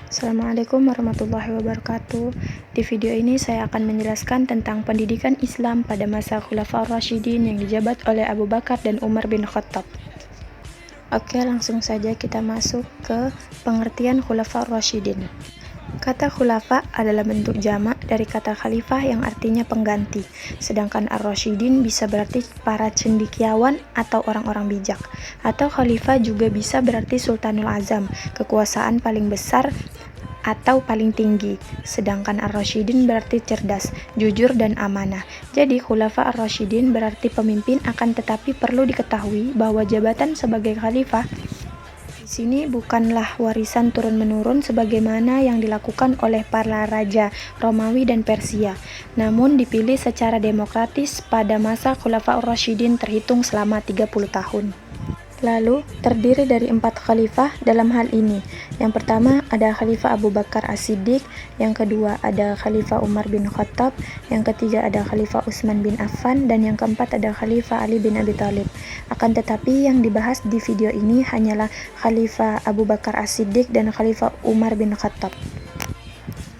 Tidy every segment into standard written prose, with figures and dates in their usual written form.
Assalamualaikum warahmatullahi wabarakatuh. Di video ini saya akan menjelaskan tentang pendidikan Islam pada masa Khulafaur Rasyidin yang dijabat oleh Abu Bakar dan Umar bin Khattab. Oke, langsung saja kita masuk ke pengertian Khulafaur Rasyidin. Kata khulafa adalah bentuk jamak dari kata khalifah yang artinya pengganti, sedangkan ar-rasyidin bisa berarti para cendekiawan atau orang-orang bijak, atau khalifah juga bisa berarti sultanul azam, kekuasaan paling besar atau paling tinggi, sedangkan ar-rasyidin berarti cerdas, jujur, dan amanah. Jadi khulafa ar-rasyidin berarti pemimpin, akan tetapi perlu diketahui bahwa jabatan sebagai khalifah di sini bukanlah warisan turun-menurun sebagaimana yang dilakukan oleh para raja Romawi dan Persia, namun dipilih secara demokratis pada masa Khulafaur Rasyidin terhitung selama 30 tahun. Lalu, terdiri dari 4 khalifah dalam hal ini. Yang pertama ada Khalifah Abu Bakar As-Siddiq, yang kedua ada Khalifah Umar bin Khattab, yang ketiga ada Khalifah Utsman bin Affan, dan yang keempat ada Khalifah Ali bin Abi Thalib. Akan tetapi yang dibahas di video ini hanyalah Khalifah Abu Bakar As-Siddiq dan Khalifah Umar bin Khattab.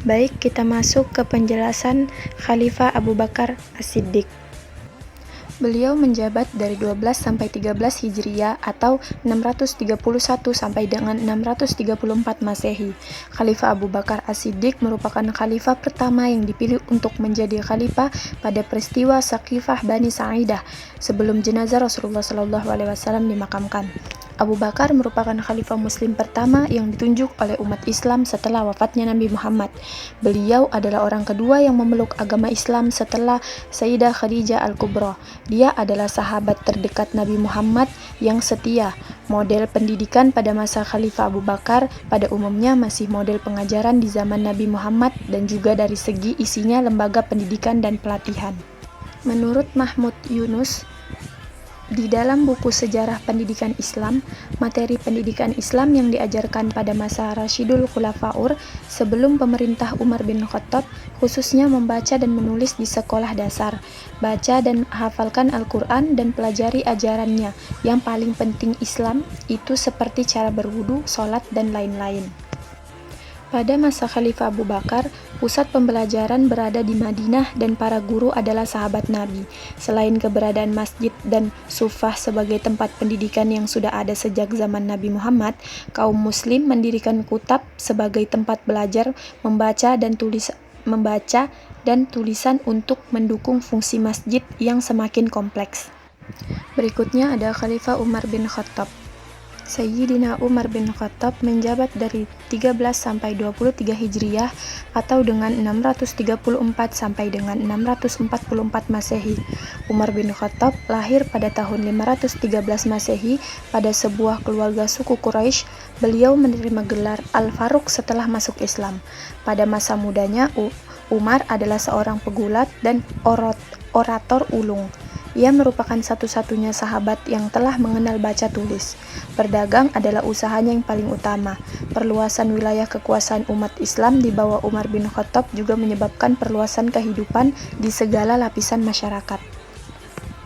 Baik, kita masuk ke penjelasan Khalifah Abu Bakar As-Siddiq. Beliau menjabat dari 12 sampai 13 Hijriah atau 631 sampai dengan 634 Masehi. Khalifah Abu Bakar As-Siddiq merupakan khalifah pertama yang dipilih untuk menjadi khalifah pada peristiwa Saqifah Bani Sa'idah sebelum jenazah Rasulullah SAW dimakamkan. Abu Bakar merupakan khalifah muslim pertama yang ditunjuk oleh umat Islam setelah wafatnya Nabi Muhammad. Beliau adalah orang kedua yang memeluk agama Islam setelah Sayyidah Khadijah Al-Kubra. Dia adalah sahabat terdekat Nabi Muhammad yang setia. Model pendidikan pada masa Khalifah Abu Bakar pada umumnya masih model pengajaran di zaman Nabi Muhammad dan juga dari segi isinya lembaga pendidikan dan pelatihan. Menurut Mahmud Yunus, di dalam buku Sejarah Pendidikan Islam, materi pendidikan Islam yang diajarkan pada masa Rasyidul Khulafaur sebelum pemerintah Umar bin Khattab khususnya membaca dan menulis di sekolah dasar, baca dan hafalkan Al-Quran dan pelajari ajarannya. Yang paling penting Islam itu seperti cara berwudu, sholat, dan lain-lain. Pada masa Khalifah Abu Bakar, pusat pembelajaran berada di Madinah dan para guru adalah sahabat Nabi. Selain keberadaan masjid dan sufah sebagai tempat pendidikan yang sudah ada sejak zaman Nabi Muhammad, kaum muslim mendirikan kutab sebagai tempat belajar membaca dan tulisan untuk mendukung fungsi masjid yang semakin kompleks. Berikutnya ada Khalifah Umar bin Khattab. Sayyidina Umar bin Khattab menjabat dari 13 sampai 23 Hijriah atau dengan 634 sampai dengan 644 Masehi. Umar bin Khattab lahir pada tahun 513 Masehi pada sebuah keluarga suku Quraisy. Beliau menerima gelar Al-Faruq setelah masuk Islam. Pada masa mudanya, Umar adalah seorang pegulat dan orator ulung. Ia merupakan satu-satunya sahabat yang telah mengenal baca tulis. Berdagang adalah usahanya yang paling utama. Perluasan wilayah kekuasaan umat Islam di bawah Umar bin Khattab juga menyebabkan perluasan kehidupan di segala lapisan masyarakat.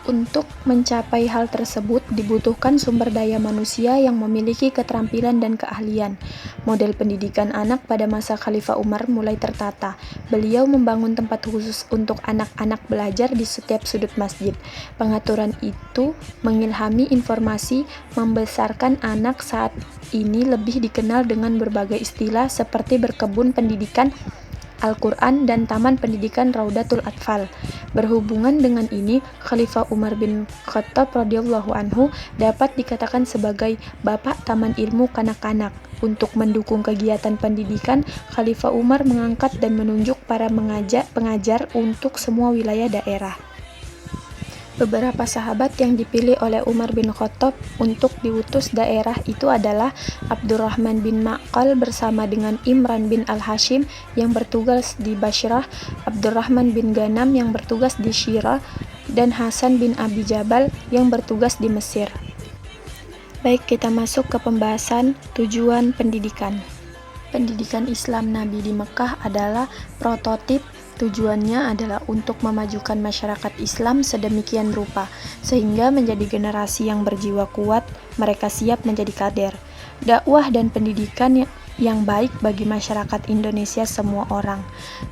Untuk mencapai hal tersebut dibutuhkan sumber daya manusia yang memiliki keterampilan dan keahlian. Model pendidikan anak pada masa Khalifah Umar mulai tertata. Beliau membangun tempat khusus untuk anak-anak belajar di setiap sudut masjid. Pengaturan itu mengilhami informasi membesarkan anak saat ini lebih dikenal dengan berbagai istilah seperti berkebun pendidikan Al-Quran dan Taman Pendidikan Raudatul Atfal. Berhubungan dengan ini, Khalifah Umar bin Khattab radhiyallahu anhu dapat dikatakan sebagai bapak taman ilmu kanak-kanak. Untuk mendukung kegiatan pendidikan, Khalifah Umar mengangkat dan menunjuk para pengajar untuk semua wilayah daerah. Beberapa sahabat yang dipilih oleh Umar bin Khattab untuk diutus daerah itu adalah Abdurrahman bin Ma'qal bersama dengan Imran bin Al-Hashim yang bertugas di Bashrah, Abdurrahman bin Ghanam yang bertugas di Syirah, dan Hasan bin Abi Jabal yang bertugas di Mesir. Baik, kita masuk ke pembahasan tujuan pendidikan. Pendidikan Islam Nabi di Mekah adalah prototip. Tujuannya adalah untuk memajukan masyarakat Islam sedemikian rupa, sehingga menjadi generasi yang berjiwa kuat, mereka siap menjadi kader. Dakwah dan pendidikan yang baik bagi masyarakat Indonesia semua orang.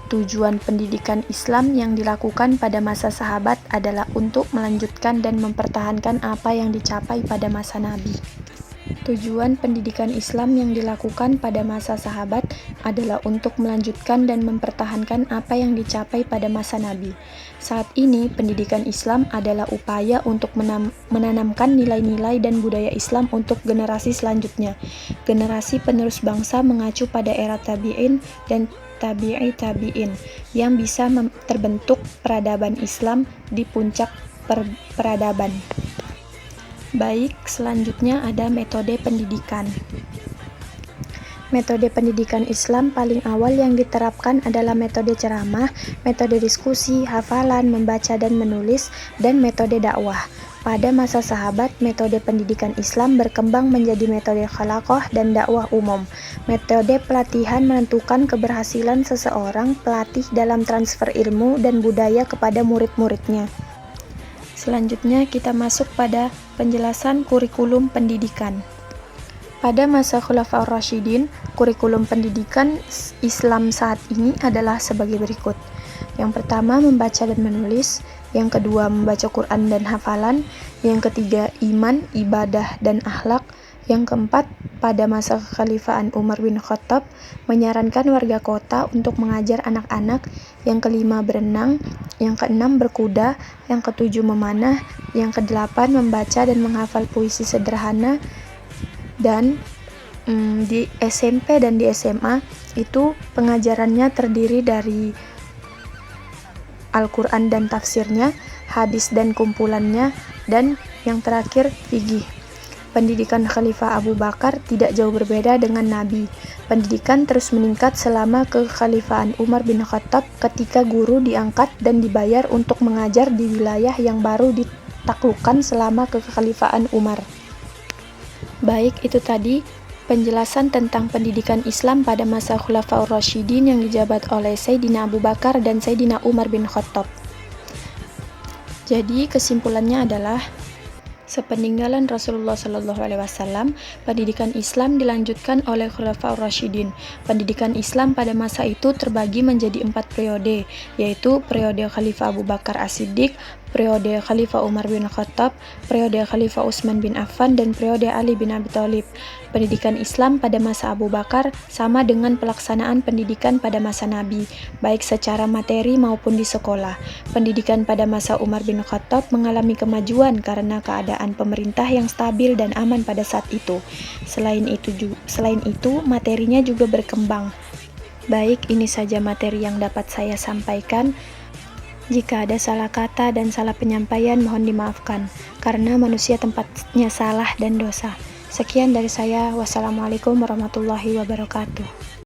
Tujuan pendidikan Islam yang dilakukan pada masa sahabat adalah untuk melanjutkan dan mempertahankan apa yang dicapai pada masa Nabi. Tujuan pendidikan Islam yang dilakukan pada masa sahabat adalah untuk melanjutkan dan mempertahankan apa yang dicapai pada masa Nabi. Saat ini, pendidikan Islam adalah upaya untuk menanamkan nilai-nilai dan budaya Islam untuk generasi selanjutnya. Generasi penerus bangsa mengacu pada era tabi'in dan tabi'i tabi'in yang bisa terbentuk peradaban Islam di puncak peradaban. Baik, selanjutnya ada metode pendidikan. Metode pendidikan Islam paling awal yang diterapkan adalah metode ceramah, metode diskusi, hafalan, membaca dan menulis, dan metode dakwah. Pada masa sahabat, metode pendidikan Islam berkembang menjadi metode khalaqah dan dakwah umum. Metode pelatihan menentukan keberhasilan seseorang pelatih dalam transfer ilmu dan budaya kepada murid-muridnya. Selanjutnya kita masuk pada penjelasan kurikulum pendidikan. Pada masa Khulafaur Rasyidin, kurikulum pendidikan Islam saat ini adalah sebagai berikut. Yang pertama, membaca dan menulis. Yang kedua, membaca Quran dan hafalan. Yang ketiga, iman, ibadah, dan akhlak. Yang keempat, pada masa kekhalifahan Umar bin Khattab, menyarankan warga kota untuk mengajar anak-anak. Yang kelima, berenang. Yang keenam, berkuda. Yang ketujuh, memanah. Yang kedelapan, membaca dan menghafal puisi sederhana. Dan di SMP dan di SMA itu pengajarannya terdiri dari Al-Quran dan tafsirnya, hadis dan kumpulannya, dan yang terakhir fikih. Pendidikan Khalifah Abu Bakar tidak jauh berbeda dengan Nabi. Pendidikan terus meningkat selama kekhalifahan Umar bin Khattab ketika guru diangkat dan dibayar untuk mengajar di wilayah yang baru ditaklukkan selama kekhalifahan Umar. Baik, itu tadi penjelasan tentang pendidikan Islam pada masa Khulafaur Rasyidin yang dijabat oleh Sayyidina Abu Bakar dan Sayyidina Umar bin Khattab. Jadi kesimpulannya adalah sepeninggalan Rasulullah SAW, pendidikan Islam dilanjutkan oleh Khulafaur Rasyidin. Pendidikan Islam pada masa itu terbagi menjadi 4 periode, yaitu periode Khalifah Abu Bakar As-Siddiq, periode Khalifah Umar bin Khattab, periode Khalifah Utsman bin Affan, dan periode Ali bin Abi Thalib. Pendidikan Islam pada masa Abu Bakar sama dengan pelaksanaan pendidikan pada masa Nabi, baik secara materi maupun di sekolah. Pendidikan pada masa Umar bin Khattab mengalami kemajuan karena keadaan pemerintah yang stabil dan aman pada saat itu. Selain itu, materinya juga berkembang. Baik, ini saja materi yang dapat saya sampaikan. Jika ada salah kata dan salah penyampaian, mohon dimaafkan, karena manusia tempatnya salah dan dosa. Sekian dari saya. Wassalamualaikum warahmatullahi wabarakatuh.